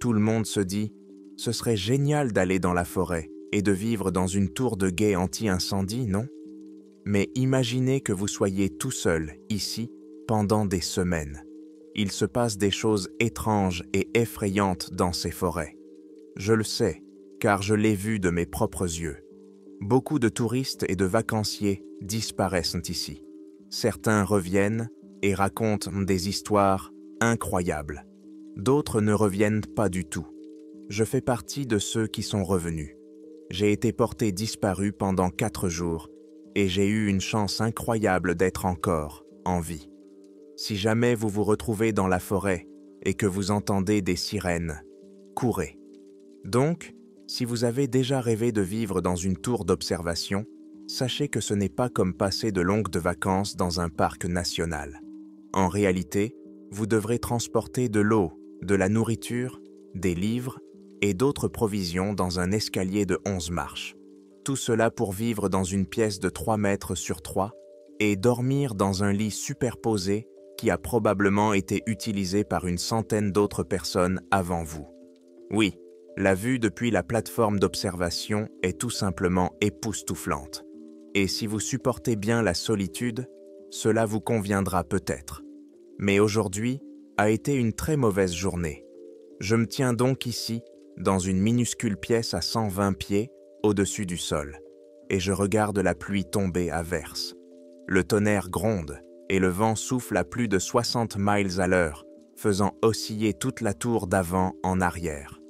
tout le monde se dit « Ce serait génial d'aller dans la forêt et de vivre dans une tour de guet anti-incendie, non ?» Mais imaginez que vous soyez tout seul, ici, pendant des semaines. Il se passe des choses étranges et effrayantes dans ces forêts. Je le sais, car je l'ai vu de mes propres yeux. Beaucoup de touristes et de vacanciers disparaissent ici. Certains reviennent et racontent des histoires incroyables. D'autres ne reviennent pas du tout. Je fais partie de ceux qui sont revenus. J'ai été porté disparu pendant 4 jours et j'ai eu une chance incroyable d'être encore en vie. Si jamais vous vous retrouvez dans la forêt et que vous entendez des sirènes, courez. Donc, si vous avez déjà rêvé de vivre dans une tour d'observation, sachez que ce n'est pas comme passer de longues vacances dans un parc national. En réalité, vous devrez transporter de l'eau, de la nourriture, des livres et d'autres provisions dans un escalier de 11 marches. Tout cela pour vivre dans une pièce de 3 mètres sur 3 et dormir dans un lit superposé qui a probablement été utilisé par une centaine d'autres personnes avant vous. Oui, la vue depuis la plateforme d'observation est tout simplement époustouflante. Et si vous supportez bien la solitude, cela vous conviendra peut-être. Mais aujourd'hui a été une très mauvaise journée. Je me tiens donc ici, dans une minuscule pièce à 120 pieds, au-dessus du sol, et je regarde la pluie tomber à verse. Le tonnerre gronde, et le vent souffle à plus de 60 miles à l'heure, faisant osciller toute la tour d'avant en arrière.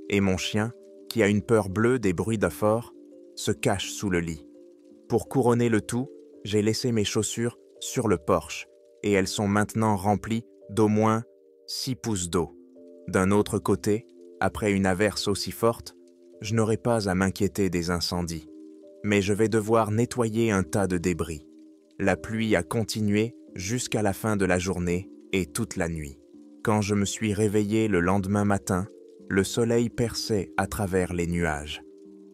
Et mon chien, qui a une peur bleue des bruits d'effort, se cache sous le lit. Pour couronner le tout, j'ai laissé mes chaussures sur le porche, et elles sont maintenant remplies d'au moins 6 pouces d'eau. D'un autre côté, après une averse aussi forte, je n'aurai pas à m'inquiéter des incendies, mais je vais devoir nettoyer un tas de débris. La pluie a continué jusqu'à la fin de la journée et toute la nuit. Quand je me suis réveillé le lendemain matin, le soleil perçait à travers les nuages.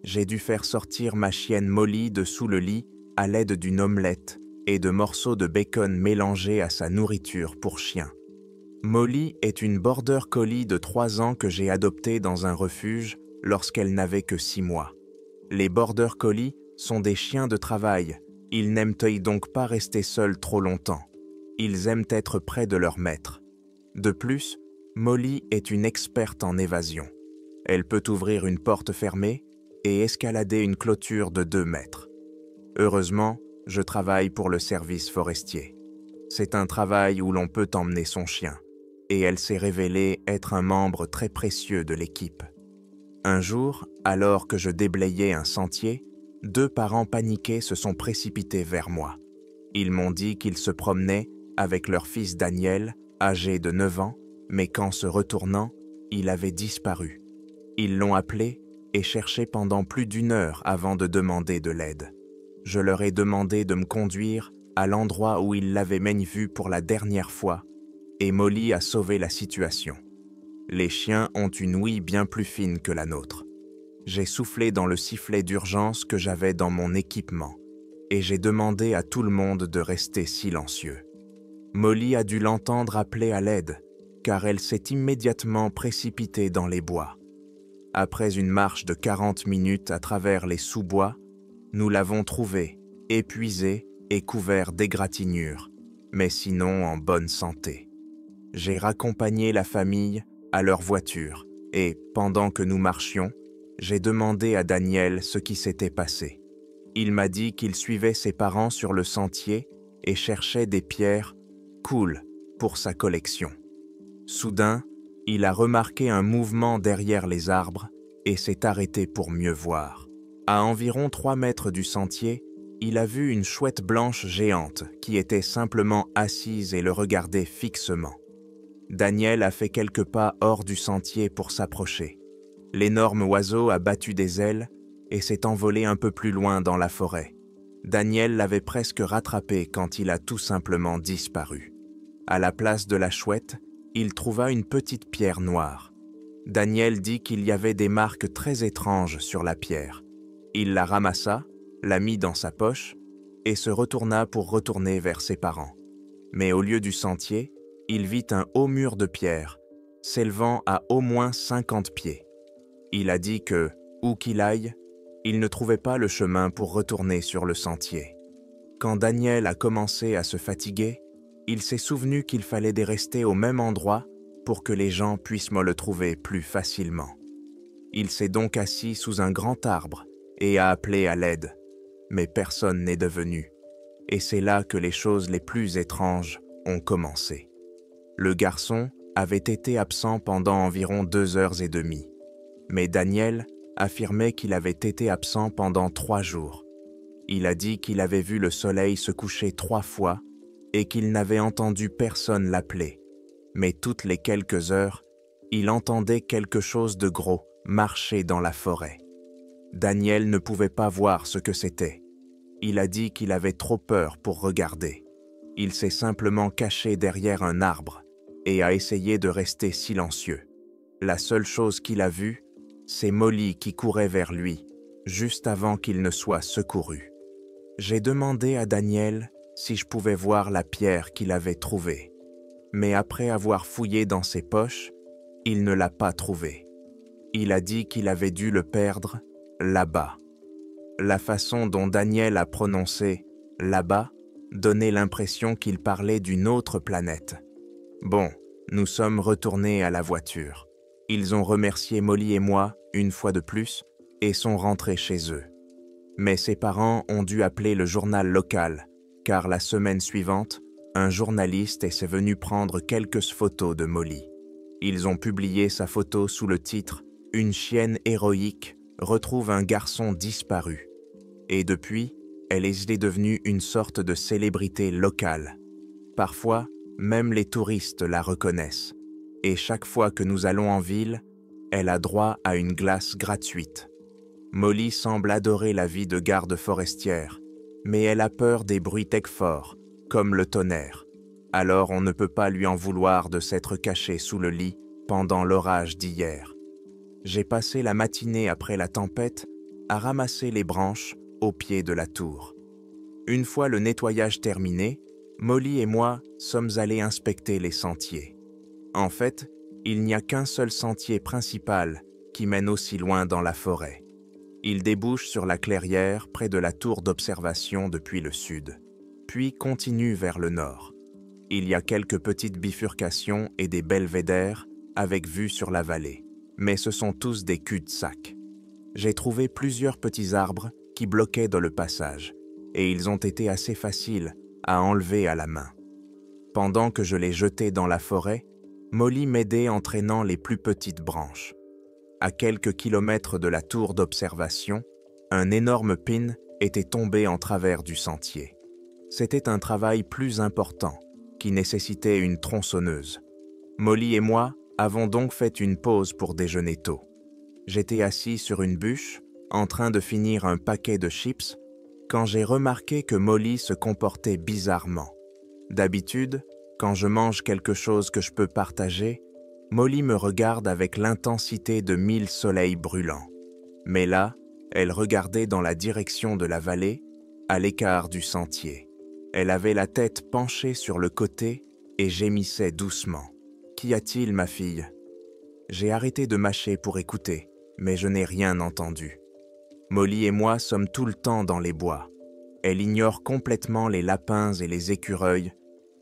J'ai dû faire sortir ma chienne Molly de sous le lit à l'aide d'une omelette et de morceaux de bacon mélangés à sa nourriture pour chien. Molly est une border collie de 3 ans que j'ai adoptée dans un refuge lorsqu'elle n'avait que 6 mois. Les border collies sont des chiens de travail. Ils n'aiment donc pas rester seuls trop longtemps. Ils aiment être près de leur maître. De plus, Molly est une experte en évasion. Elle peut ouvrir une porte fermée et escalader une clôture de 2 mètres. Heureusement, je travaille pour le service forestier. C'est un travail où l'on peut emmener son chien, et elle s'est révélée être un membre très précieux de l'équipe. Un jour, alors que je déblayais un sentier, 2 parents paniqués se sont précipités vers moi. Ils m'ont dit qu'ils se promenaient avec leur fils Daniel, âgé de 9 ans, mais qu'en se retournant, il avait disparu. Ils l'ont appelé et cherché pendant plus d'1 heure avant de demander de l'aide. Je leur ai demandé de me conduire à l'endroit où ils l'avaient vu pour la dernière fois, et Molly a sauvé la situation. Les chiens ont une ouïe bien plus fine que la nôtre. J'ai soufflé dans le sifflet d'urgence que j'avais dans mon équipement, et j'ai demandé à tout le monde de rester silencieux. Molly a dû l'entendre appeler à l'aide, car elle s'est immédiatement précipitée dans les bois. Après une marche de 40 minutes à travers les sous-bois, nous l'avons trouvée, épuisée et couverte d'égratignures, mais sinon en bonne santé. J'ai raccompagné la famille à leur voiture et, pendant que nous marchions, j'ai demandé à Daniel ce qui s'était passé. Il m'a dit qu'il suivait ses parents sur le sentier et cherchait des pierres cool pour sa collection. Soudain, il a remarqué un mouvement derrière les arbres et s'est arrêté pour mieux voir. À environ 3 mètres du sentier, il a vu une chouette blanche géante qui était simplement assise et le regardait fixement. Daniel a fait quelques pas hors du sentier pour s'approcher. L'énorme oiseau a battu des ailes et s'est envolé un peu plus loin dans la forêt. Daniel l'avait presque rattrapé quand il a tout simplement disparu. À la place de la chouette, il trouva une petite pierre noire. Daniel dit qu'il y avait des marques très étranges sur la pierre. Il la ramassa, la mit dans sa poche et se retourna pour retourner vers ses parents. Mais au lieu du sentier, il vit un haut mur de pierre s'élevant à au moins 50 pieds. Il a dit que, où qu'il aille, il ne trouvait pas le chemin pour retourner sur le sentier. Quand Daniel a commencé à se fatiguer, il s'est souvenu qu'il fallait rester au même endroit pour que les gens puissent me le trouver plus facilement. Il s'est donc assis sous un grand arbre et a appelé à l'aide, mais personne n'est devenu. Et c'est là que les choses les plus étranges ont commencé. Le garçon avait été absent pendant environ 2 heures et demie, mais Daniel affirmait qu'il avait été absent pendant 3 jours. Il a dit qu'il avait vu le soleil se coucher 3 fois et qu'il n'avait entendu personne l'appeler. Mais toutes les quelques heures, il entendait quelque chose de gros marcher dans la forêt. Daniel ne pouvait pas voir ce que c'était. Il a dit qu'il avait trop peur pour regarder. Il s'est simplement caché derrière un arbre et a essayé de rester silencieux. La seule chose qu'il a vue, c'est Molly qui courait vers lui, juste avant qu'il ne soit secouru. J'ai demandé à Daniel si je pouvais voir la pierre qu'il avait trouvée, mais après avoir fouillé dans ses poches, il ne l'a pas trouvée. Il a dit qu'il avait dû le perdre là-bas. La façon dont Daniel a prononcé « là-bas » donnait l'impression qu'il parlait d'une autre planète. Bon, nous sommes retournés à la voiture. Ils ont remercié Molly et moi, une fois de plus, et sont rentrés chez eux. Mais ses parents ont dû appeler le journal local, car la semaine suivante, un journaliste est venu prendre quelques photos de Molly. Ils ont publié sa photo sous le titre « Une chienne héroïque retrouve un garçon disparu ». Et depuis, elle est devenue une sorte de célébrité locale. Parfois, même les touristes la reconnaissent. Et chaque fois que nous allons en ville, elle a droit à une glace gratuite. Molly semble adorer la vie de garde forestière, mais elle a peur des bruits forts, comme le tonnerre. Alors on ne peut pas lui en vouloir de s'être cachée sous le lit pendant l'orage d'hier. J'ai passé la matinée après la tempête à ramasser les branches au pied de la tour. Une fois le nettoyage terminé, Molly et moi sommes allés inspecter les sentiers. En fait, il n'y a qu'un seul sentier principal qui mène aussi loin dans la forêt. Il débouche sur la clairière près de la tour d'observation depuis le sud, puis continue vers le nord. Il y a quelques petites bifurcations et des belvédères avec vue sur la vallée, mais ce sont tous des cul-de-sac. J'ai trouvé plusieurs petits arbres qui bloquaient dans le passage, et ils ont été assez faciles à enlever à la main. Pendant que je les jetais dans la forêt, Molly m'aidait en traînant les plus petites branches. À quelques kilomètres de la tour d'observation, un énorme pin était tombé en travers du sentier. C'était un travail plus important, qui nécessitait une tronçonneuse. Molly et moi avons donc fait une pause pour déjeuner tôt. J'étais assis sur une bûche, en train de finir un paquet de chips, quand j'ai remarqué que Molly se comportait bizarrement. D'habitude, quand je mange quelque chose que je peux partager, Molly me regarde avec l'intensité de 1000 soleils brûlants. Mais là, elle regardait dans la direction de la vallée, à l'écart du sentier. Elle avait la tête penchée sur le côté et gémissait doucement. « Qu'y a-t-il, ma fille ?» J'ai arrêté de mâcher pour écouter, mais je n'ai rien entendu. Molly et moi sommes tout le temps dans les bois. Elle ignore complètement les lapins et les écureuils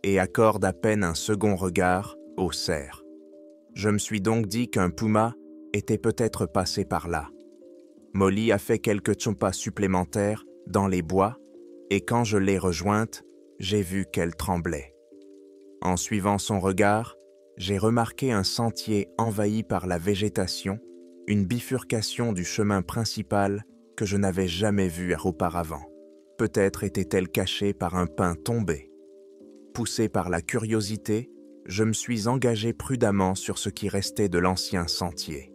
et accorde à peine un second regard aux cerfs. Je me suis donc dit qu'un puma était peut-être passé par là. Molly a fait quelques tchompas supplémentaires dans les bois et quand je l'ai rejointe, j'ai vu qu'elle tremblait. En suivant son regard, j'ai remarqué un sentier envahi par la végétation, une bifurcation du chemin principal que je n'avais jamais vue auparavant. Peut-être était-elle cachée par un pin tombé. Poussé par la curiosité, je me suis engagé prudemment sur ce qui restait de l'ancien sentier.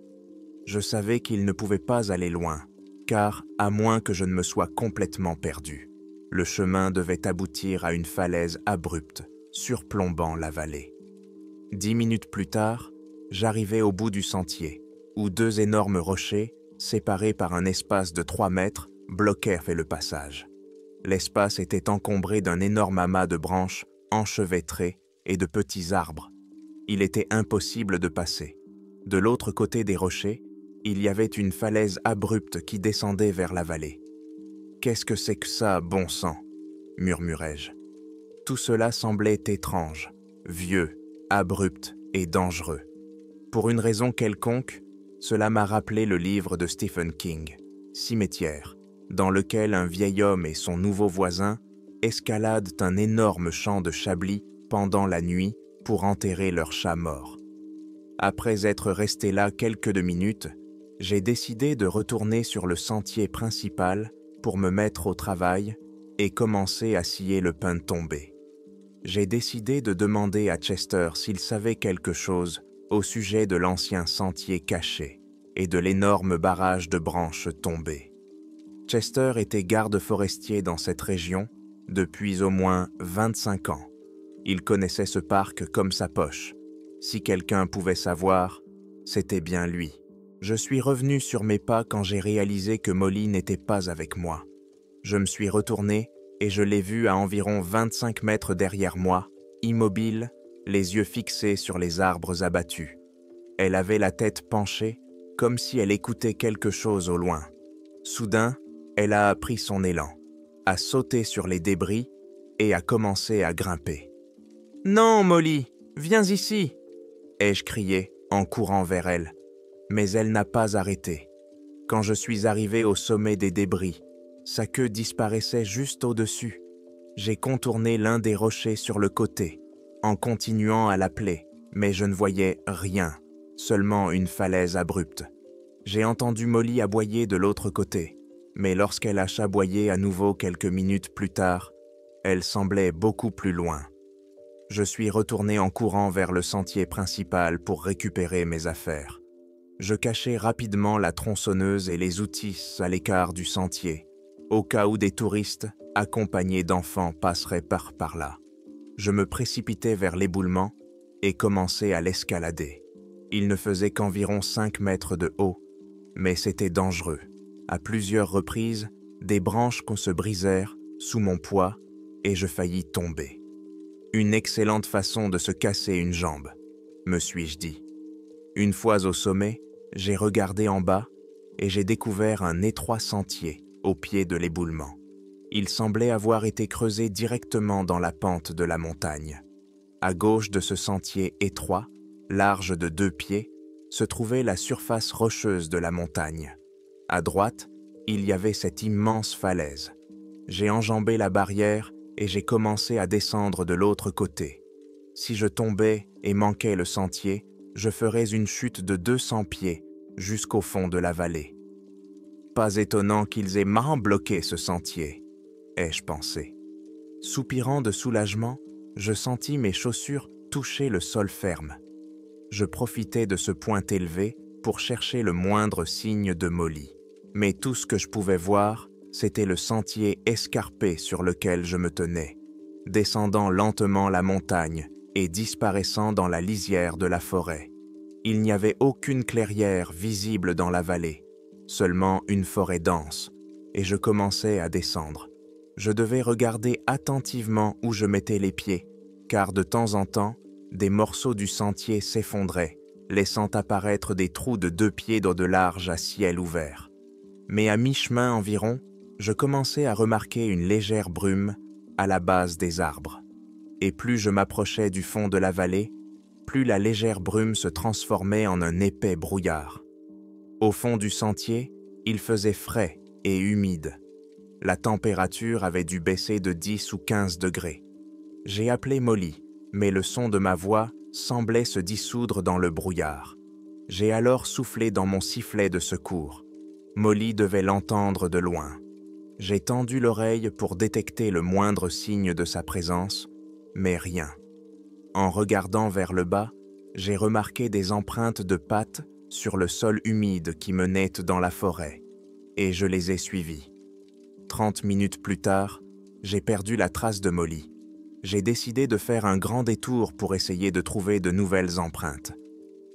Je savais qu'il ne pouvait pas aller loin, car, à moins que je ne me sois complètement perdu, le chemin devait aboutir à une falaise abrupte, surplombant la vallée. 10 minutes plus tard, j'arrivais au bout du sentier, où 2 énormes rochers, séparés par un espace de 3 mètres, bloquèrent le passage. L'espace était encombré d'un énorme amas de branches enchevêtrées et de petits arbres. Il était impossible de passer. De l'autre côté des rochers, il y avait une falaise abrupte qui descendait vers la vallée. « Qu'est-ce que c'est que ça, bon sang ?» murmurai-je. Tout cela semblait étrange, vieux, abrupt et dangereux. Pour une raison quelconque, cela m'a rappelé le livre de Stephen King, Cimetière, dans lequel un vieil homme et son nouveau voisin escaladent un énorme champ de Chablis pendant la nuit pour enterrer leur chat mort. Après être resté là quelques minutes, j'ai décidé de retourner sur le sentier principal pour me mettre au travail et commencer à scier le pin tombé. J'ai décidé de demander à Chester s'il savait quelque chose au sujet de l'ancien sentier caché et de l'énorme barrage de branches tombées. Chester était garde forestier dans cette région depuis au moins 25 ans. Il connaissait ce parc comme sa poche. Si quelqu'un pouvait savoir, c'était bien lui. Je suis revenu sur mes pas quand j'ai réalisé que Molly n'était pas avec moi. Je me suis retourné et je l'ai vue à environ 25 mètres derrière moi, immobile, les yeux fixés sur les arbres abattus. Elle avait la tête penchée, comme si elle écoutait quelque chose au loin. Soudain, elle a pris son élan, a sauté sur les débris et a commencé à grimper. « Non, Molly, viens ici !» ai-je crié en courant vers elle. Mais elle n'a pas arrêté. Quand je suis arrivé au sommet des débris, sa queue disparaissait juste au-dessus. J'ai contourné l'un des rochers sur le côté, en continuant à l'appeler, mais je ne voyais rien, seulement une falaise abrupte. J'ai entendu Molly aboyer de l'autre côté, mais lorsqu'elle a chaboyé à nouveau quelques minutes plus tard, elle semblait beaucoup plus loin. Je suis retourné en courant vers le sentier principal pour récupérer mes affaires. Je cachai rapidement la tronçonneuse et les outils à l'écart du sentier, au cas où des touristes, accompagnés d'enfants, passeraient par là. Je me précipitai vers l'éboulement et commençai à l'escalader. Il ne faisait qu'environ 5 mètres de haut, mais c'était dangereux. À plusieurs reprises, des branches se brisèrent sous mon poids et je faillis tomber. Une excellente façon de se casser une jambe, me suis-je dit. Une fois au sommet, j'ai regardé en bas et j'ai découvert un étroit sentier au pied de l'éboulement. Il semblait avoir été creusé directement dans la pente de la montagne. À gauche de ce sentier étroit, large de 2 pieds, se trouvait la surface rocheuse de la montagne. À droite, il y avait cette immense falaise. J'ai enjambé la barrière et j'ai commencé à descendre de l'autre côté. Si je tombais et manquais le sentier, je ferais une chute de 200 pieds jusqu'au fond de la vallée. Pas étonnant qu'ils aient marrant bloqué ce sentier, ai-je pensé. Soupirant de soulagement, je sentis mes chaussures toucher le sol ferme. Je profitais de ce point élevé pour chercher le moindre signe de Molly. Mais tout ce que je pouvais voir, c'était le sentier escarpé sur lequel je me tenais, descendant lentement la montagne et disparaissant dans la lisière de la forêt. Il n'y avait aucune clairière visible dans la vallée, seulement une forêt dense, et je commençais à descendre. Je devais regarder attentivement où je mettais les pieds, car de temps en temps, des morceaux du sentier s'effondraient, laissant apparaître des trous de 2 pieds de large à ciel ouvert. Mais à mi-chemin environ, je commençais à remarquer une légère brume à la base des arbres. Et plus je m'approchais du fond de la vallée, plus la légère brume se transformait en un épais brouillard. Au fond du sentier, il faisait frais et humide. La température avait dû baisser de 10 ou 15 degrés. J'ai appelé Molly, mais le son de ma voix semblait se dissoudre dans le brouillard. J'ai alors soufflé dans mon sifflet de secours. Molly devait l'entendre de loin. J'ai tendu l'oreille pour détecter le moindre signe de sa présence, mais rien. En regardant vers le bas, j'ai remarqué des empreintes de pattes sur le sol humide qui menait dans la forêt, et je les ai suivies. 30 minutes plus tard, j'ai perdu la trace de Molly. J'ai décidé de faire un grand détour pour essayer de trouver de nouvelles empreintes.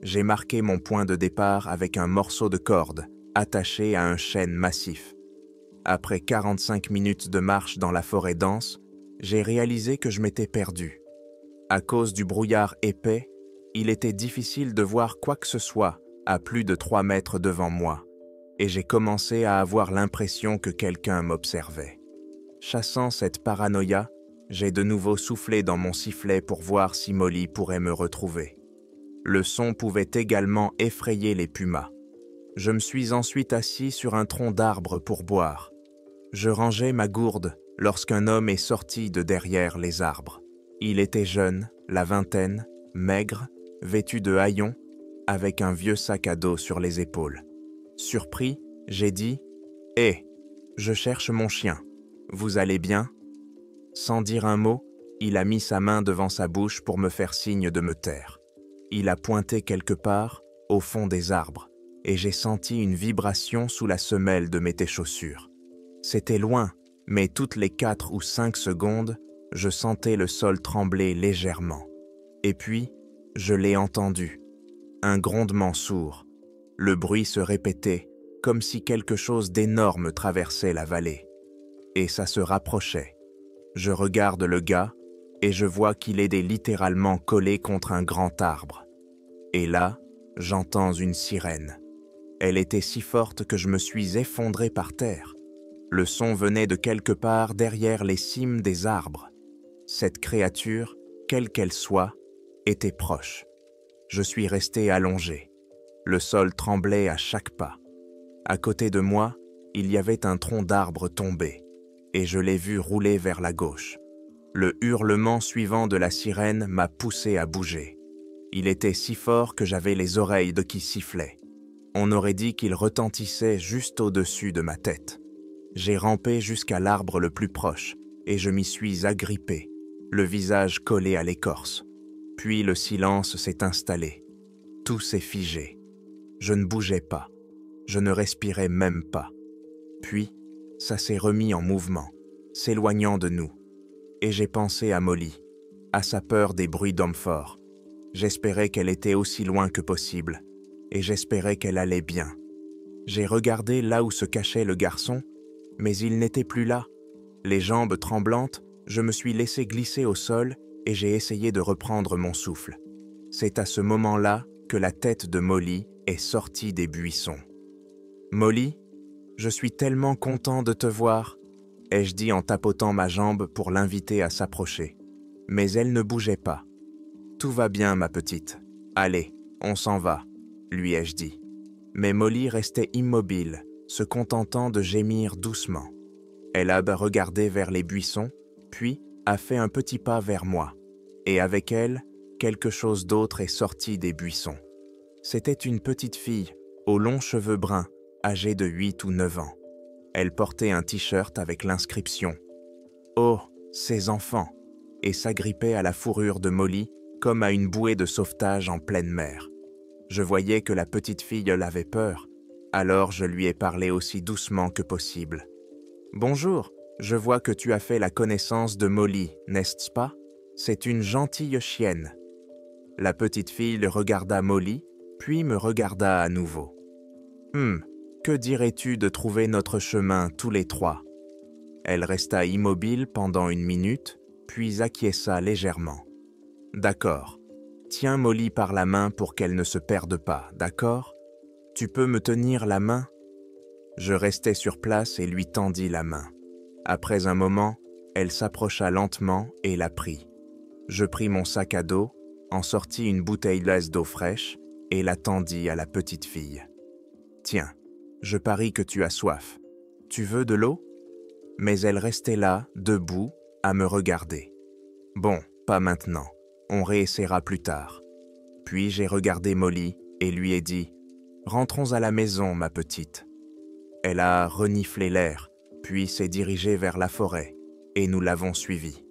J'ai marqué mon point de départ avec un morceau de corde attaché à un chêne massif. Après 45 minutes de marche dans la forêt dense, j'ai réalisé que je m'étais perdu. À cause du brouillard épais, Il était difficile de voir quoi que ce soit à plus de 3 mètres devant moi, et j'ai commencé à avoir l'impression que quelqu'un m'observait. Chassant cette paranoïa, j'ai de nouveau soufflé dans mon sifflet pour voir si Molly pourrait me retrouver. Le son pouvait également effrayer les pumas. Je me suis ensuite assis sur un tronc d'arbre pour boire. Je rangeais ma gourde lorsqu'un homme est sorti de derrière les arbres. Il était jeune, la vingtaine, maigre, vêtu de haillons, avec un vieux sac à dos sur les épaules. Surpris, j'ai dit « Hé, je cherche mon chien. Vous allez bien ?» Sans dire un mot, il a mis sa main devant sa bouche pour me faire signe de me taire. Il a pointé quelque part, au fond des arbres, et j'ai senti une vibration sous la semelle de mes chaussures. C'était loin, mais toutes les 4 ou 5 secondes, je sentais le sol trembler légèrement. Et puis, je l'ai entendu. Un grondement sourd. Le bruit se répétait, comme si quelque chose d'énorme traversait la vallée. Et ça se rapprochait. Je regarde le gars, et je vois qu'il est littéralement collé contre un grand arbre. Et là, j'entends une sirène. Elle était si forte que je me suis effondré par terre. Le son venait de quelque part derrière les cimes des arbres. Cette créature, quelle qu'elle soit, était proche. Je suis resté allongé. Le sol tremblait à chaque pas. À côté de moi, il y avait un tronc d'arbre tombé, et je l'ai vu rouler vers la gauche. Le hurlement suivant de la sirène m'a poussé à bouger. Il était si fort que j'avais les oreilles qui sifflaient. On aurait dit qu'il retentissait juste au-dessus de ma tête. J'ai rampé jusqu'à l'arbre le plus proche, et je m'y suis agrippé, le visage collé à l'écorce. Puis le silence s'est installé. Tout s'est figé. Je ne bougeais pas. Je ne respirais même pas. Puis, ça s'est remis en mouvement, s'éloignant de nous. Et j'ai pensé à Molly, à sa peur des bruits d'hommes forts. J'espérais qu'elle était aussi loin que possible, et j'espérais qu'elle allait bien. J'ai regardé là où se cachait le garçon, mais il n'était plus là. Les jambes tremblantes, je me suis laissé glisser au sol et j'ai essayé de reprendre mon souffle. C'est à ce moment-là que la tête de Molly est sortie des buissons. « Molly, je suis tellement content de te voir », ai-je dit en tapotant ma jambe pour l'inviter à s'approcher. Mais elle ne bougeait pas. « Tout va bien, ma petite. Allez, on s'en va », lui ai-je dit. Mais Molly restait immobile, se contentant de gémir doucement. Elle a regardé vers les buissons, puis a fait un petit pas vers moi. Et avec elle, quelque chose d'autre est sorti des buissons. C'était une petite fille, aux longs cheveux bruns, âgée de 8 ou 9 ans. Elle portait un t-shirt avec l'inscription « Oh, ces enfants !» et s'agrippait à la fourrure de Molly comme à une bouée de sauvetage en pleine mer. Je voyais que la petite fille avait peur, alors je lui ai parlé aussi doucement que possible. « Bonjour, je vois que tu as fait la connaissance de Molly, n'est-ce pas? C'est une gentille chienne. » La petite fille regarda Molly, puis me regarda à nouveau. « Que dirais-tu de trouver notre chemin tous les 3 ?» Elle resta immobile pendant 1 minute, puis acquiesça légèrement. « D'accord. Tiens Molly par la main pour qu'elle ne se perde pas, d'accord? Tu peux me tenir la main ?» Je restai sur place et lui tendis la main. Après un moment, elle s'approcha lentement et la prit. Je pris mon sac à dos, en sortis une bouteille d'eau fraîche et la tendis à la petite fille. « Tiens, je parie que tu as soif. Tu veux de l'eau ?» Mais elle restait là, debout, à me regarder. « Bon, pas maintenant. On réessayera plus tard. » Puis j'ai regardé Molly et lui ai dit « Rentrons à la maison, ma petite. » Elle a reniflé l'air, puis s'est dirigée vers la forêt, et nous l'avons suivie.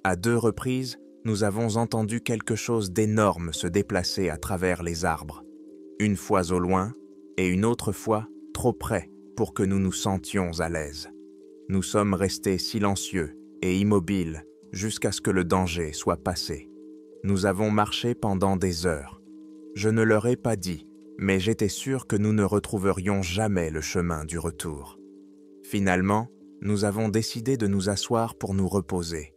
À 2 reprises, nous avons entendu quelque chose d'énorme se déplacer à travers les arbres. Une fois au loin, et une autre fois trop près pour que nous nous sentions à l'aise. Nous sommes restés silencieux et immobiles jusqu'à ce que le danger soit passé. Nous avons marché pendant des heures. Je ne leur ai pas dit, mais j'étais sûr que nous ne retrouverions jamais le chemin du retour. Finalement, nous avons décidé de nous asseoir pour nous reposer,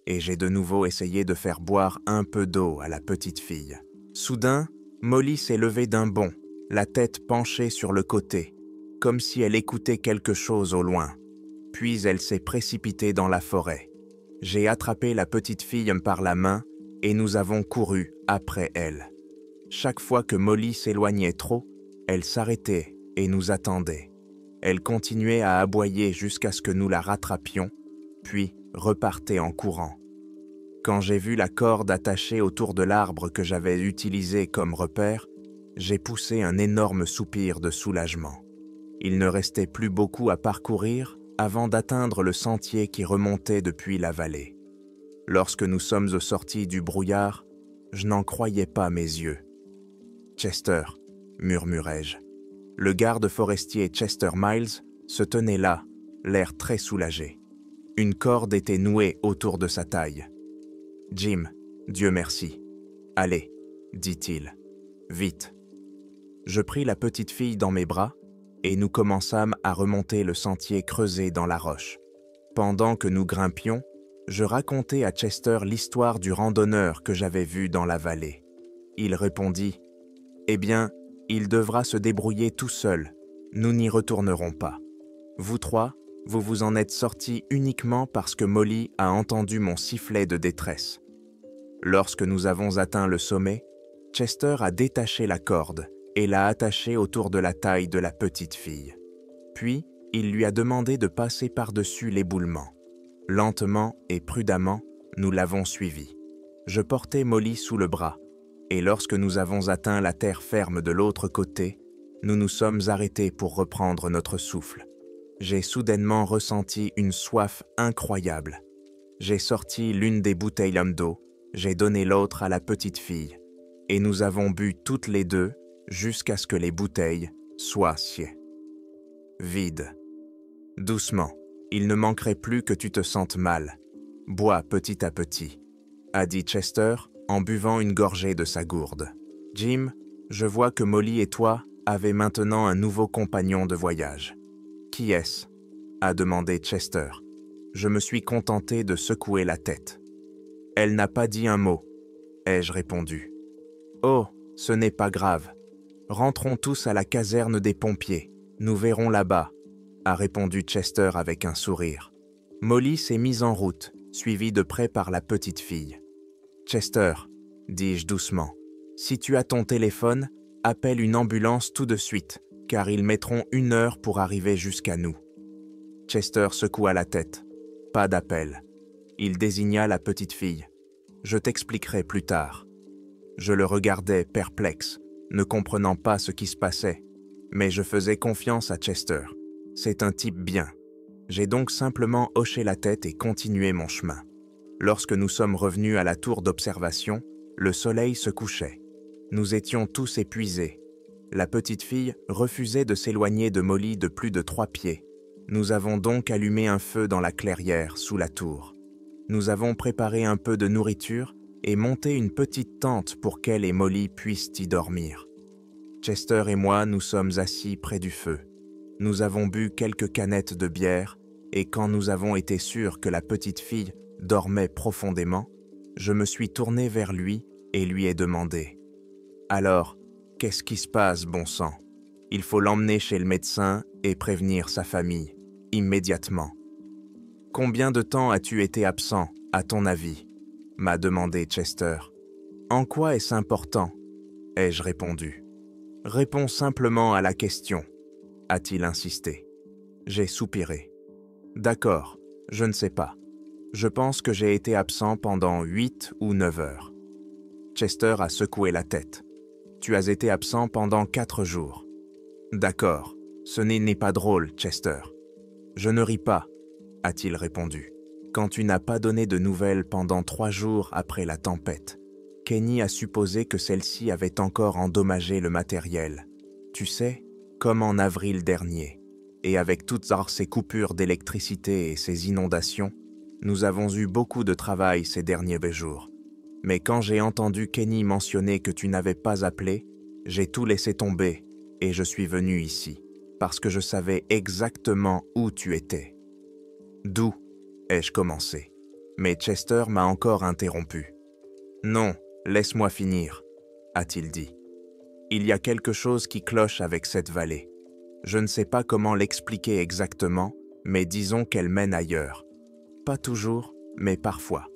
et j'ai de nouveau essayé de faire boire un peu d'eau à la petite fille, Soudain, Molly s'est levée d'un bond, la tête penchée sur le côté, comme si elle écoutait quelque chose au loin. Puis elle s'est précipitée dans la forêt. J'ai attrapé la petite fille par la main et nous avons couru après elle. Chaque fois que Molly s'éloignait trop, elle s'arrêtait et nous attendait. Elle continuait à aboyer jusqu'à ce que nous la rattrapions, puis repartait en courant. Quand j'ai vu la corde attachée autour de l'arbre que j'avais utilisé comme repère, j'ai poussé un énorme soupir de soulagement. Il ne restait plus beaucoup à parcourir avant d'atteindre le sentier qui remontait depuis la vallée. Lorsque nous sommes sortis du brouillard, je n'en croyais pas mes yeux. « Chester », murmurai-je. Le garde forestier Chester Miles se tenait là, l'air très soulagé. Une corde était nouée autour de sa taille. « Jim, Dieu merci. Allez, dit-il. Vite. » Je pris la petite fille dans mes bras et nous commençâmes à remonter le sentier creusé dans la roche. Pendant que nous grimpions, je racontai à Chester l'histoire du randonneur que j'avais vu dans la vallée. Il répondit « Eh bien, il devra se débrouiller tout seul. Nous n'y retournerons pas. Vous trois, vous vous en êtes sortis uniquement parce que Molly a entendu mon sifflet de détresse. » Lorsque nous avons atteint le sommet, Chester a détaché la corde et l'a attachée autour de la taille de la petite fille. Puis, il lui a demandé de passer par-dessus l'éboulement. Lentement et prudemment, nous l'avons suivi. Je portais Molly sous le bras, et lorsque nous avons atteint la terre ferme de l'autre côté, nous nous sommes arrêtés pour reprendre notre souffle. J'ai soudainement ressenti une soif incroyable. J'ai sorti l'une des bouteilles d'eau, j'ai donné l'autre à la petite fille, et nous avons bu toutes les deux jusqu'à ce que les bouteilles soient vides. Doucement, il ne manquerait plus que tu te sentes mal. Bois petit à petit, a dit Chester en buvant une gorgée de sa gourde. Jim, je vois que Molly et toi avez maintenant un nouveau compagnon de voyage. Qui est-ce? A demandé Chester. Je me suis contenté de secouer la tête. Elle n'a pas dit un mot, ai-je répondu. Oh, ce n'est pas grave. Rentrons tous à la caserne des pompiers. Nous verrons là-bas, a répondu Chester avec un sourire. Molly s'est mise en route, suivie de près par la petite fille. Chester, dis-je doucement, si tu as ton téléphone, appelle une ambulance tout de suite, car ils mettront 1 heure pour arriver jusqu'à nous. Chester secoua la tête. Pas d'appel. Il désigna la petite fille. Je t'expliquerai plus tard. Je le regardais perplexe, ne comprenant pas ce qui se passait, mais je faisais confiance à Chester. C'est un type bien. J'ai donc simplement hoché la tête et continué mon chemin. Lorsque nous sommes revenus à la tour d'observation, le soleil se couchait. Nous étions tous épuisés. La petite fille refusait de s'éloigner de Molly de plus de 3 pieds. Nous avons donc allumé un feu dans la clairière sous la tour. Nous avons préparé un peu de nourriture et monté une petite tente pour qu'elle et Molly puissent y dormir. Chester et moi nous sommes assis près du feu. Nous avons bu quelques canettes de bière et quand nous avons été sûrs que la petite fille dormait profondément, je me suis tourné vers lui et lui ai demandé « Alors, qu'est-ce qui se passe, bon sang? Il faut l'emmener chez le médecin et prévenir sa famille, immédiatement. » « Combien de temps as-tu été absent, à ton avis ?» m'a demandé Chester. « En quoi est-ce important ?» ai-je répondu. « Réponds simplement à la question, » a-t-il insisté. J'ai soupiré. « D'accord, je ne sais pas. Je pense que j'ai été absent pendant 8 ou 9 heures. » Chester a secoué la tête. « Tu as été absent pendant 4 jours. » « D'accord, ce n'est pas drôle, Chester. »« Je ne ris pas, » a-t-il répondu. « Quand tu n'as pas donné de nouvelles pendant 3 jours après la tempête, Kenny a supposé que celle-ci avait encore endommagé le matériel. Tu sais, comme en avril dernier. Et avec toutes ces coupures d'électricité et ces inondations, nous avons eu beaucoup de travail ces derniers jours. Mais quand j'ai entendu Kenny mentionner que tu n'avais pas appelé, j'ai tout laissé tomber et je suis venu ici, parce que je savais exactement où tu étais. D'où ai-je commencé? Mais Chester m'a encore interrompu. Non, laisse-moi finir. a-t-il dit. Il y a quelque chose qui cloche avec cette vallée. Je ne sais pas comment l'expliquer exactement, mais disons qu'elle mène ailleurs. Pas toujours, mais parfois.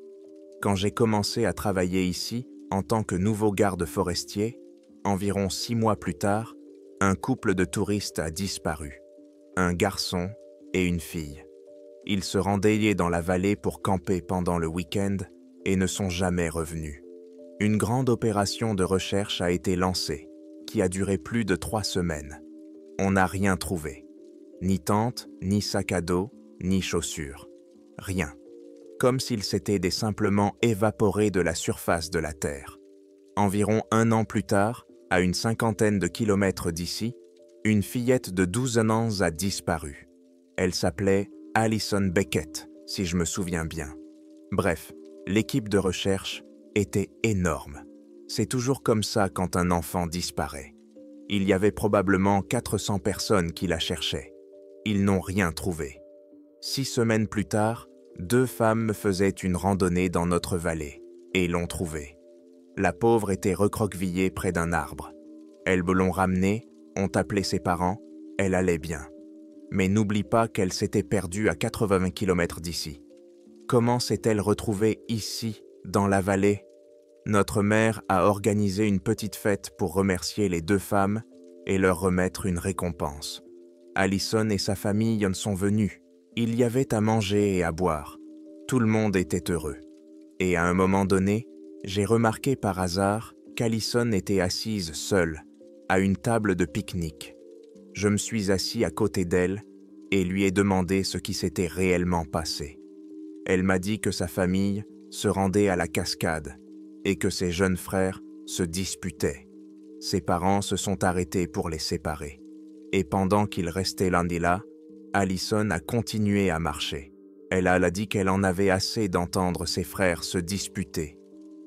Quand j'ai commencé à travailler ici, en tant que nouveau garde forestier, environ 6 mois plus tard, un couple de touristes a disparu. Un garçon et une fille. Ils se rendaient dans la vallée pour camper pendant le week-end et ne sont jamais revenus. Une grande opération de recherche a été lancée, qui a duré plus de 3 semaines. On n'a rien trouvé. Ni tente, ni sac à dos, ni chaussures. Rien. Comme s'ils s'étaient simplement évaporés de la surface de la Terre. Environ 1 an plus tard, à une 50aine de kilomètres d'ici, une fillette de 12 ans a disparu. Elle s'appelait Alison Beckett, si je me souviens bien. Bref, l'équipe de recherche était énorme. C'est toujours comme ça quand un enfant disparaît. Il y avait probablement 400 personnes qui la cherchaient. Ils n'ont rien trouvé. 6 semaines plus tard, 2 femmes faisaient une randonnée dans notre vallée et l'ont trouvée. La pauvre était recroquevillée près d'un arbre. Elles me l'ont ramenée, ont appelé ses parents, elle allait bien. Mais n'oublie pas qu'elle s'était perdue à 80 km d'ici. Comment s'est-elle retrouvée ici, dans la vallée? Notre mère a organisé une petite fête pour remercier les 2 femmes et leur remettre une récompense. Alison et sa famille en sont venus. Il y avait à manger et à boire. Tout le monde était heureux. Et à un moment donné, j'ai remarqué par hasard qu'Alison était assise seule, à une table de pique-nique. Je me suis assis à côté d'elle et lui ai demandé ce qui s'était réellement passé. Elle m'a dit que sa famille se rendait à la cascade et que ses jeunes frères se disputaient. Ses parents se sont arrêtés pour les séparer. Et pendant qu'ils restaient l'un et là, Alison a continué à marcher. Elle a dit qu'elle en avait assez d'entendre ses frères se disputer.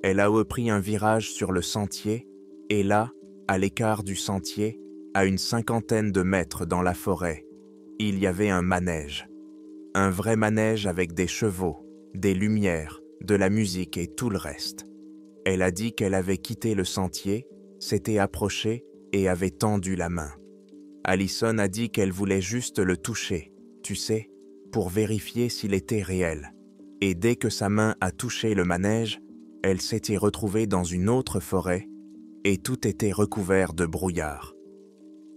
Elle a repris un virage sur le sentier et là, à l'écart du sentier, à une 50aine de mètres dans la forêt, il y avait un manège. Un vrai manège avec des chevaux, des lumières, de la musique et tout le reste. Elle a dit qu'elle avait quitté le sentier, s'était approchée et avait tendu la main. Alison a dit qu'elle voulait juste le toucher, tu sais, pour vérifier s'il était réel. Et dès que sa main a touché le manège, elle s'était retrouvée dans une autre forêt et tout était recouvert de brouillard.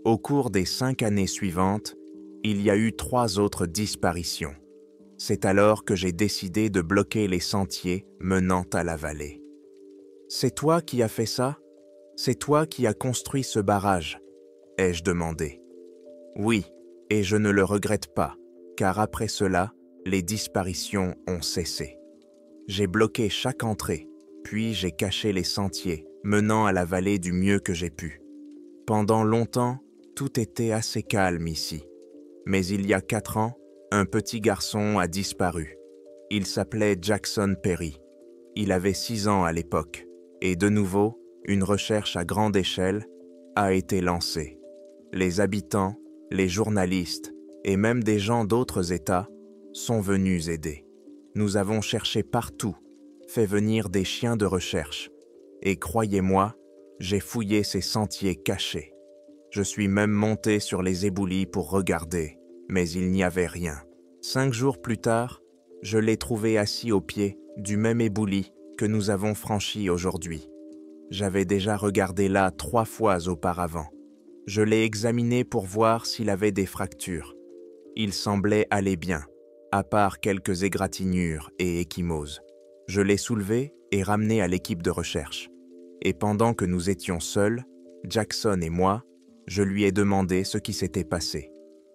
Au cours des 5 années suivantes, il y a eu 3 autres disparitions. C'est alors que j'ai décidé de bloquer les sentiers menant à la vallée. « C'est toi qui as fait ça? C'est toi qui as construit ce barrage ?» ai-je demandé. « Oui, et je ne le regrette pas, car après cela, les disparitions ont cessé. J'ai bloqué chaque entrée, puis j'ai caché les sentiers menant à la vallée du mieux que j'ai pu. Pendant longtemps, tout était assez calme ici. Mais il y a 4 ans, un petit garçon a disparu. Il s'appelait Jackson Perry. Il avait 6 ans à l'époque. Et de nouveau, une recherche à grande échelle a été lancée. Les habitants, les journalistes et même des gens d'autres États sont venus aider. Nous avons cherché partout, fait venir des chiens de recherche. Et croyez-moi, j'ai fouillé ces sentiers cachés. Je suis même monté sur les éboulis pour regarder, mais il n'y avait rien. 5 jours plus tard, je l'ai trouvé assis au pied du même éboulis que nous avons franchi aujourd'hui. J'avais déjà regardé là 3 fois auparavant. Je l'ai examiné pour voir s'il avait des fractures. Il semblait aller bien, à part quelques égratignures et ecchymoses. Je l'ai soulevé et ramené à l'équipe de recherche. Et pendant que nous étions seuls, Jackson et moi, je lui ai demandé ce qui s'était passé.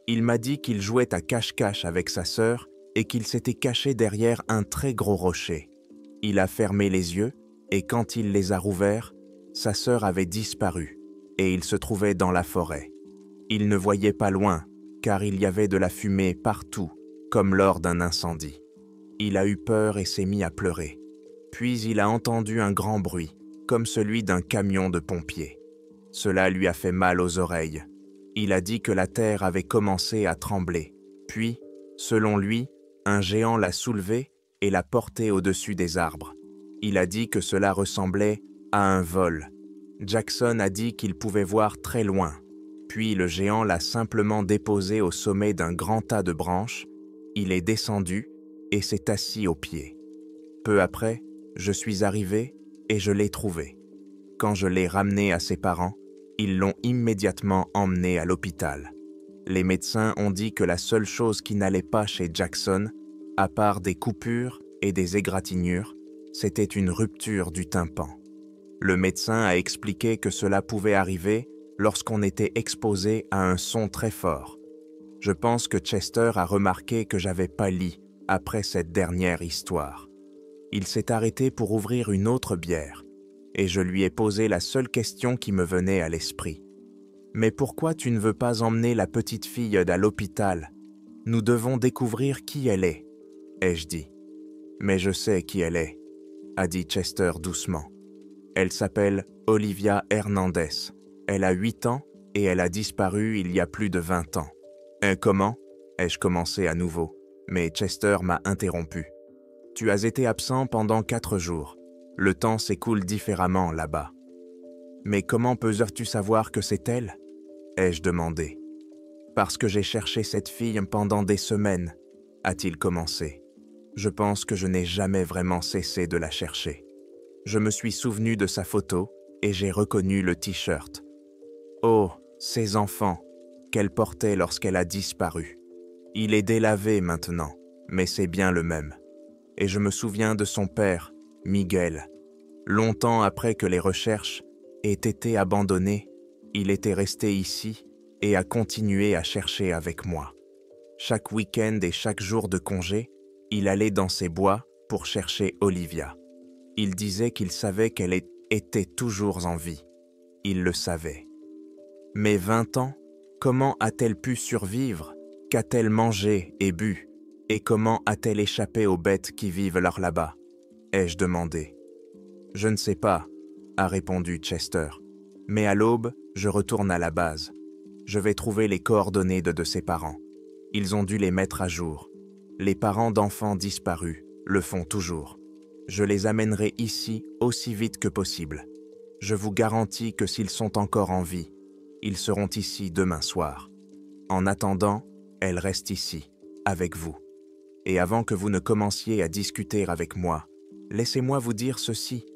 Il m'a dit qu'il jouait à cache-cache avec sa sœur et qu'il s'était caché derrière un très gros rocher. Il a fermé les yeux et quand il les a rouverts, sa sœur avait disparu et il se trouvait dans la forêt. Il ne voyait pas loin car il y avait de la fumée partout, comme lors d'un incendie. Il a eu peur et s'est mis à pleurer. Puis il a entendu un grand bruit, comme celui d'un camion de pompiers. Cela lui a fait mal aux oreilles. Il a dit que la terre avait commencé à trembler. Puis, selon lui, un géant l'a soulevé et l'a porté au-dessus des arbres. Il a dit que cela ressemblait à un vol. Jackson a dit qu'il pouvait voir très loin, puis le géant l'a simplement déposé au sommet d'un grand tas de branches, il est descendu et s'est assis au pied. Peu après, je suis arrivé et je l'ai trouvé. Quand je l'ai ramené à ses parents, ils l'ont immédiatement emmené à l'hôpital. Les médecins ont dit que la seule chose qui n'allait pas chez Jackson, à part des coupures et des égratignures, c'était une rupture du tympan. Le médecin a expliqué que cela pouvait arriver lorsqu'on était exposé à un son très fort. Je pense que Chester a remarqué que j'avais pâli après cette dernière histoire. Il s'est arrêté pour ouvrir une autre bière, et je lui ai posé la seule question qui me venait à l'esprit. « Mais pourquoi tu ne veux pas emmener la petite fille à l'hôpital? Nous devons découvrir qui elle est, » ai-je dit. « Mais je sais qui elle est, » a dit Chester doucement. « Elle s'appelle Olivia Hernandez. Elle a 8 ans et elle a disparu il y a plus de 20 ans. »« Comment ?» ai-je commencé à nouveau, mais Chester m'a interrompu. « Tu as été absent pendant 4 jours. Le temps s'écoule différemment là-bas. »« Mais comment peux-tu savoir que c'est elle ?» ai-je demandé. « Parce que j'ai cherché cette fille pendant des semaines, » a-t-il commencé. « Je pense que je n'ai jamais vraiment cessé de la chercher. Je me suis souvenu de sa photo et j'ai reconnu le t-shirt. Oh, ces enfants qu'elle portait lorsqu'elle a disparu. Il est délavé maintenant, mais c'est bien le même. Et je me souviens de son père, Miguel. Longtemps après que les recherches aient été abandonnées, il était resté ici et a continué à chercher avec moi. Chaque week-end et chaque jour de congé, il allait dans ces bois pour chercher Olivia. Il disait qu'il savait qu'elle était toujours en vie. Il le savait. Mais 20 ans, comment a-t-elle pu survivre? Qu'a-t-elle mangé et bu? Et comment a-t-elle échappé aux bêtes qui vivent là-bas? Ai-je demandé. Je ne sais pas, a répondu Chester. Mais à l'aube, je retourne à la base. Je vais trouver les coordonnées de ses parents. Ils ont dû les mettre à jour. Les parents d'enfants disparus le font toujours. Je les amènerai ici aussi vite que possible. Je vous garantis que s'ils sont encore en vie, ils seront ici demain soir. En attendant, elle reste ici, avec vous. Et avant que vous ne commenciez à discuter avec moi, laissez-moi vous dire ceci.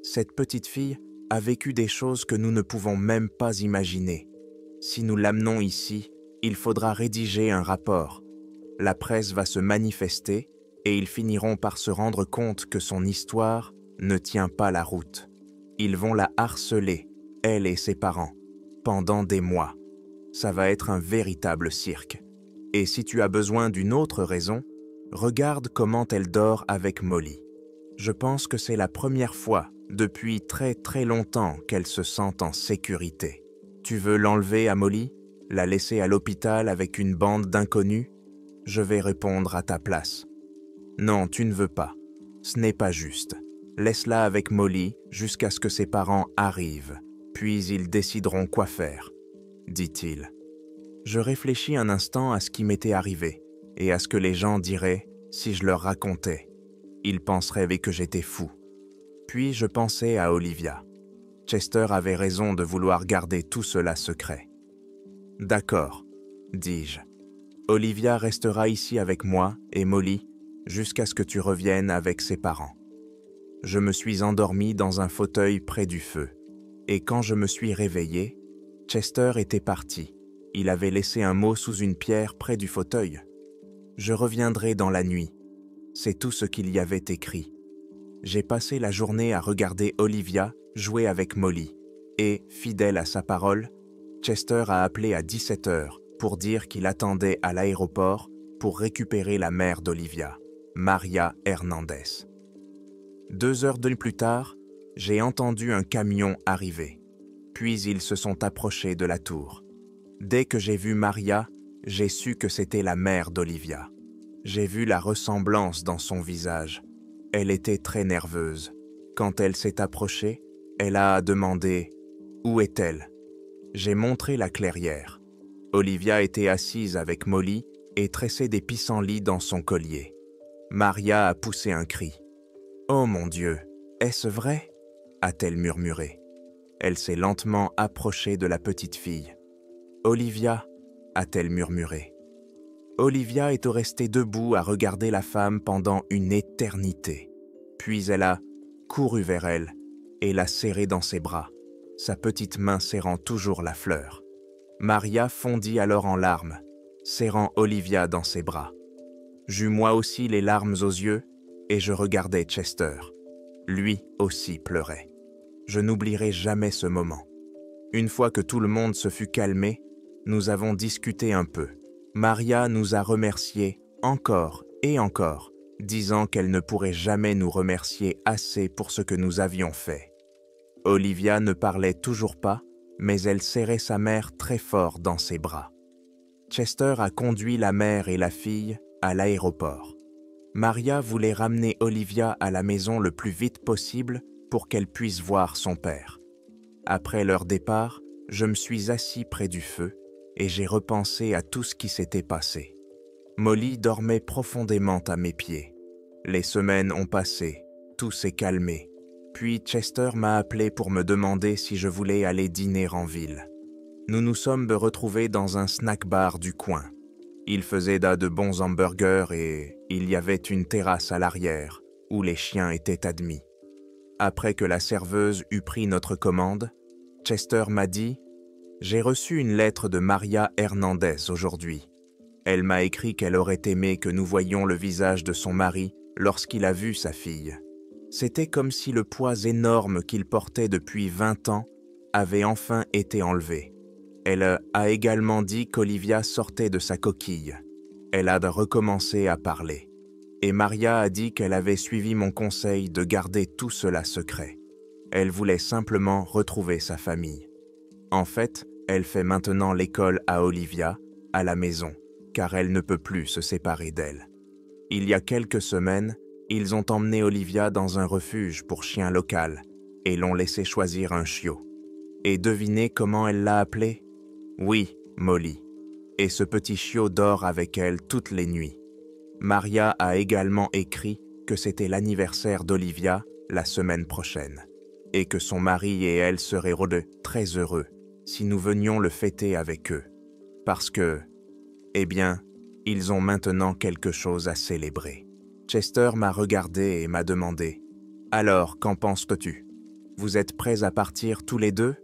Cette petite fille a vécu des choses que nous ne pouvons même pas imaginer. Si nous l'amenons ici, il faudra rédiger un rapport. La presse va se manifester et ils finiront par se rendre compte que son histoire ne tient pas la route. Ils vont la harceler, elle et ses parents, pendant des mois. Ça va être un véritable cirque. Et si tu as besoin d'une autre raison, regarde comment elle dort avec Molly. Je pense que c'est la première fois depuis très très longtemps qu'elle se sent en sécurité. Tu veux l'enlever à Molly? La laisser à l'hôpital avec une bande d'inconnus? Je vais répondre à ta place. Non, tu ne veux pas. Ce n'est pas juste. Laisse-la avec Molly jusqu'à ce que ses parents arrivent, puis ils décideront quoi faire, dit-il. Je réfléchis un instant à ce qui m'était arrivé et à ce que les gens diraient si je leur racontais. Ils penseraient que j'étais fou. Puis je pensais à Olivia. Chester avait raison de vouloir garder tout cela secret. « D'accord, dis-je. Olivia restera ici avec moi et Molly jusqu'à ce que tu reviennes avec ses parents. » Je me suis endormi dans un fauteuil près du feu. Et quand je me suis réveillé, Chester était parti. Il avait laissé un mot sous une pierre près du fauteuil. « Je reviendrai dans la nuit. » C'est tout ce qu'il y avait écrit. J'ai passé la journée à regarder Olivia jouer avec Molly. Et, fidèle à sa parole, Chester a appelé à 17h pour dire qu'il attendait à l'aéroport pour récupérer la mère d'Olivia, Maria Hernandez. 2 heures plus tard, j'ai entendu un camion arriver. Puis ils se sont approchés de la tour. Dès que j'ai vu Maria, j'ai su que c'était la mère d'Olivia. J'ai vu la ressemblance dans son visage. Elle était très nerveuse. Quand elle s'est approchée, elle a demandé « Où est-elle » J'ai montré la clairière. Olivia était assise avec Molly et tressait des pissenlits dans son collier. Maria a poussé un cri. « Oh mon Dieu, est-ce vrai » a-t-elle murmuré. Elle s'est lentement approchée de la petite fille. « Olivia » a-t-elle murmuré. Olivia est restée debout à regarder la femme pendant une éternité. Puis elle a couru vers elle et l'a serrée dans ses bras, sa petite main serrant toujours la fleur. Maria fondit alors en larmes, serrant Olivia dans ses bras. J'eus moi aussi les larmes aux yeux et je regardais Chester. Lui aussi pleurait. Je n'oublierai jamais ce moment. Une fois que tout le monde se fut calmé, nous avons discuté un peu. Maria nous a remerciés encore et encore, disant qu'elle ne pourrait jamais nous remercier assez pour ce que nous avions fait. Olivia ne parlait toujours pas, mais elle serrait sa mère très fort dans ses bras. Chester a conduit la mère et la fille à l'aéroport. Maria voulait ramener Olivia à la maison le plus vite possible pour qu'elle puisse voir son père. Après leur départ, je me suis assis près du feu et j'ai repensé à tout ce qui s'était passé. Molly dormait profondément à mes pieds. Les semaines ont passé, tout s'est calmé. Puis Chester m'a appelé pour me demander si je voulais aller dîner en ville. Nous nous sommes retrouvés dans un snack-bar du coin. Il faisait de bons hamburgers et il y avait une terrasse à l'arrière où les chiens étaient admis. Après que la serveuse eut pris notre commande, Chester m'a dit « J'ai reçu une lettre de Maria Hernandez aujourd'hui. Elle m'a écrit qu'elle aurait aimé que nous voyions le visage de son mari lorsqu'il a vu sa fille. C'était comme si le poids énorme qu'il portait depuis 20 ans avait enfin été enlevé. Elle a également dit qu'Olivia sortait de sa coquille. Elle a recommencé à parler. Et Maria a dit qu'elle avait suivi mon conseil de garder tout cela secret. Elle voulait simplement retrouver sa famille. En fait, elle fait maintenant l'école à Olivia, à la maison, car elle ne peut plus se séparer d'elle. Il y a quelques semaines, ils ont emmené Olivia dans un refuge pour chiens local et l'ont laissé choisir un chiot. Et devinez comment elle l'a appelé? Oui, Molly. Et ce petit chiot dort avec elle toutes les nuits. Maria a également écrit que c'était l'anniversaire d'Olivia la semaine prochaine et que son mari et elle seraient très heureux si nous venions le fêter avec eux. Parce que, eh bien, ils ont maintenant quelque chose à célébrer. Chester m'a regardé et m'a demandé « Alors, qu'en penses-tu? Vous êtes prêts à partir tous les deux ?»«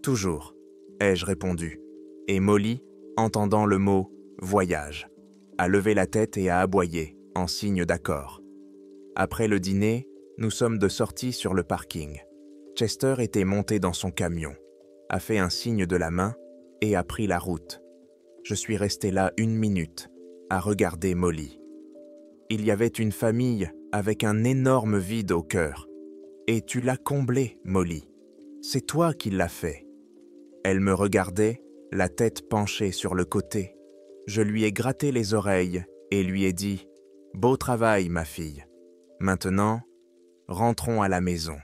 Toujours », ai-je répondu. Et Molly, entendant le mot « voyage », a levé la tête et a aboyé, en signe d'accord. Après le dîner, nous sommes sortis sur le parking. Chester était monté dans son camion, a fait un signe de la main et a pris la route. Je suis resté là 1 minute, à regarder Molly. Il y avait une famille avec un énorme vide au cœur. Et tu l'as comblé, Molly. C'est toi qui l'as fait. Elle me regardait, la tête penchée sur le côté. Je lui ai gratté les oreilles et lui ai dit « Beau travail, ma fille. Maintenant, rentrons à la maison. »